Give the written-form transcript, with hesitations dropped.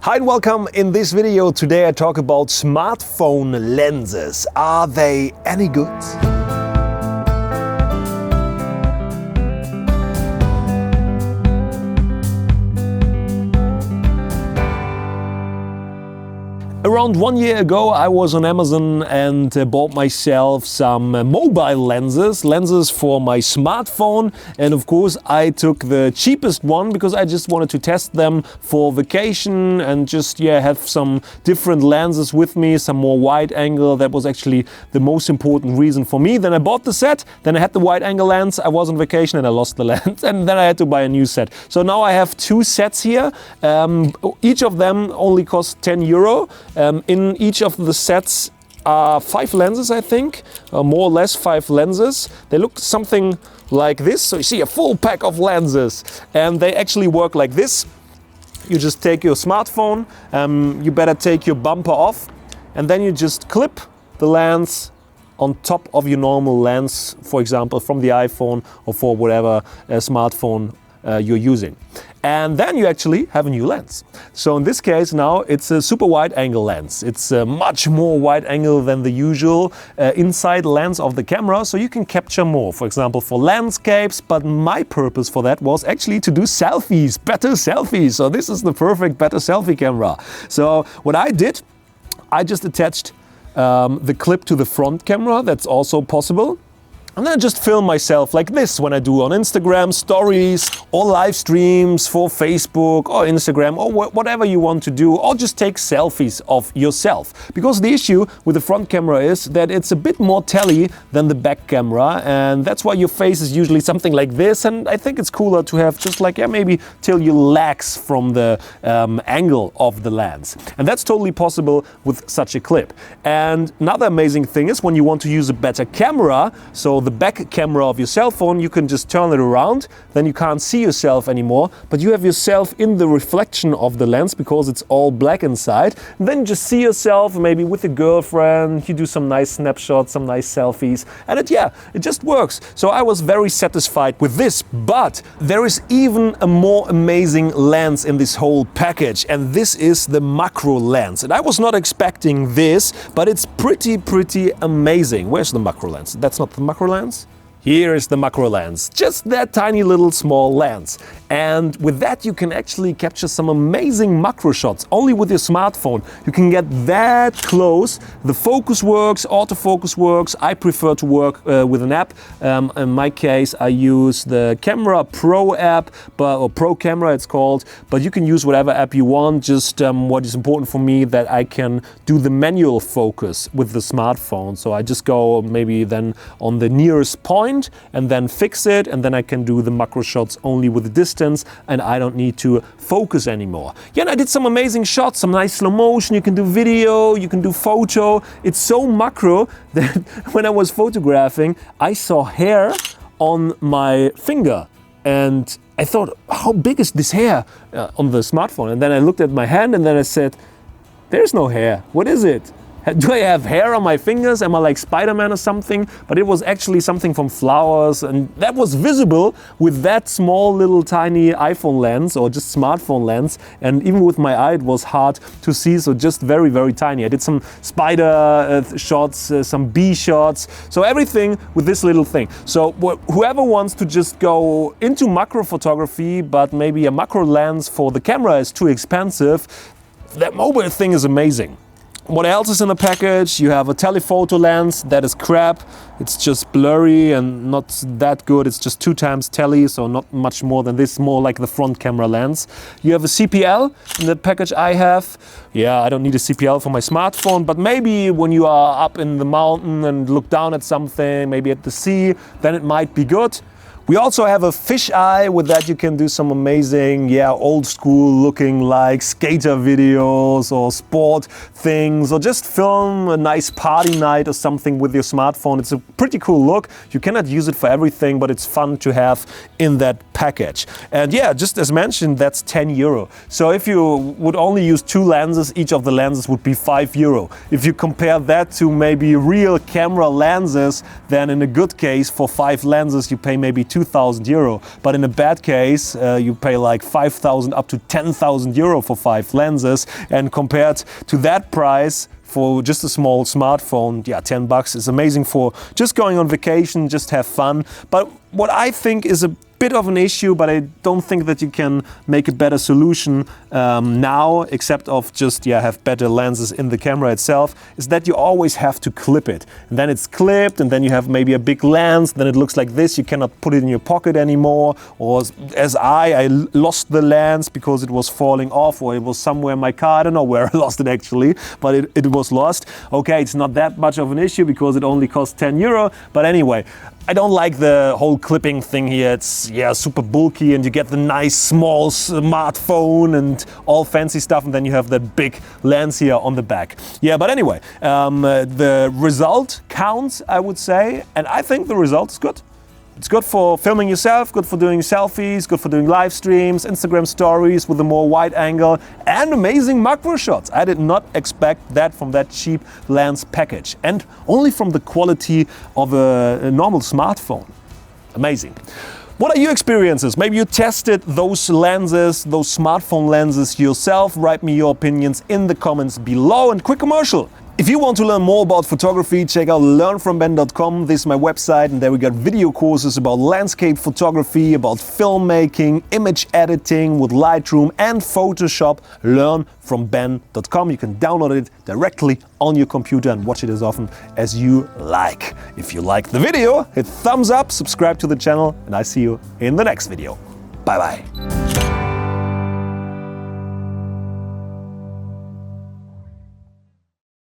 Hi and welcome. In this video today I talk about smartphone lenses. Are they any good? Around 1 year ago I was on Amazon and bought myself some mobile lenses for my smartphone, and of course I took the cheapest one because I just wanted to test them for vacation and just have some different lenses with me, some more wide angle. That was actually the most important reason for me. Then I bought the set, then I had the wide angle lens, I was on vacation and I lost the lens, and then I had to buy a new set. So now I have two sets here, each of them only cost €10. In each of the sets are 5 lenses, I think, more or less 5 lenses. They look something like this. So you see a full pack of lenses, and they actually work like this. You just take your smartphone, you better take your bumper off, and then you just clip the lens on top of your normal lens, for example, from the iPhone or for whatever smartphone you're using. And then you actually have a new lens. So in this case now it's a super wide angle lens. It's much more wide angle than the usual inside lens of the camera, so you can capture more, for example for landscapes, but my purpose for that was actually to do selfies, better selfies. So this is the perfect better selfie camera. So what I did, I just attached the clip to the front camera. That's also possible. And then I just film myself like this when I do on Instagram stories or live streams for Facebook or Instagram or whatever you want to do, or just take selfies of yourself. Because the issue with the front camera is that it's a bit more telly than the back camera, and that's why your face is usually something like this, and I think it's cooler to have just like maybe till your legs from the angle of the lens. And that's totally possible with such a clip. And another amazing thing is when you want to use a better camera, so the back camera of your cell phone, you can just turn it around, then you can't see yourself anymore, but you have yourself in the reflection of the lens because it's all black inside. And then you just see yourself maybe with a girlfriend, you do some nice snapshots, some nice selfies, and it just works. So I was very satisfied with this, but there is even a more amazing lens in this whole package, and this is the macro lens. And I was not expecting this, but it's pretty amazing. Where's the macro lens? That's not the macro lens. Here is the macro lens, just that tiny little small lens. And with that you can actually capture some amazing macro shots only with your smartphone. You can get that close. The focus works, autofocus works. I prefer to work with an app. In my case I use the Camera Pro app, or Pro Camera it's called, but you can use whatever app you want. Just what is important for me that I can do the manual focus with the smartphone. So I just go maybe then on the nearest point and then fix it, and then I can do the macro shots only with the distance, and I don't need to focus anymore. Yeah, and I did some amazing shots, some nice slow motion. You can do video, you can do photo. It's so macro that when I was photographing, I saw hair on my finger, and I thought, how big is this hair on the smartphone? And then I looked at my hand, and then I said, there's no hair. What is it? Do I have hair on my fingers? Am I like Spider-Man or something? But it was actually something from flowers, and that was visible with that small little tiny iPhone lens or just smartphone lens, and even with my eye it was hard to see, so just very tiny. I did some spider shots, some bee shots, so everything with this little thing. So whoever wants to just go into macro photography, but maybe a macro lens for the camera is too expensive, that mobile thing is amazing. What else is in the package? You have a telephoto lens. That is crap. It's just blurry and not that good. It's just 2 times tele, so not much more than this, more like the front camera lens. You have a CPL in the package I have. Yeah, I don't need a CPL for my smartphone, but maybe when you are up in the mountain and look down at something, maybe at the sea, then it might be good. We also have a fisheye. With that you can do some amazing, old school looking like skater videos or sport things, or just film a nice party night or something with your smartphone. It's a pretty cool look. You cannot use it for everything, but it's fun to have in that package. And yeah, just as mentioned, that's 10 euro. So if you would only use 2 lenses, each of the lenses would be 5 euro. If you compare that to maybe real camera lenses, then in a good case for 5 lenses you pay maybe 2,000 euro. But in a bad case you pay like 5,000 up to 10,000 euro for 5 lenses. And compared to that price, for just a small smartphone, yeah, 10 bucks is amazing for just going on vacation, just have fun. But what I think is a bit of an issue, but I don't think that you can make a better solution now, except of just have better lenses in the camera itself, is that you always have to clip it. And then it's clipped, and then you have maybe a big lens, then it looks like this, you cannot put it in your pocket anymore. Or as I lost the lens because it was falling off, or it was somewhere in my car, I don't know where I lost it actually, but it was lost. Okay, it's not that much of an issue because it only costs 10 euro, but anyway, I don't like the whole clipping thing here. It's super bulky, and you get the nice small smartphone and all fancy stuff, and then you have that big lens here on the back. Yeah, but anyway, the result counts, I would say, and I think the result is good. It's good for filming yourself, good for doing selfies, good for doing live streams, Instagram stories with a more wide angle, and amazing macro shots. I did not expect that from that cheap lens package, and only from the quality of a normal smartphone. Amazing. What are your experiences? Maybe you tested those lenses, those smartphone lenses yourself. Write me your opinions in the comments below. And quick commercial. If you want to learn more about photography, check out learnfromben.com. This is my website, and there we got video courses about landscape photography, about filmmaking, image editing with Lightroom and Photoshop. Learnfromben.com. You can download it directly on your computer and watch it as often as you like. If you like the video, hit thumbs up, subscribe to the channel, and I see you in the next video. Bye bye.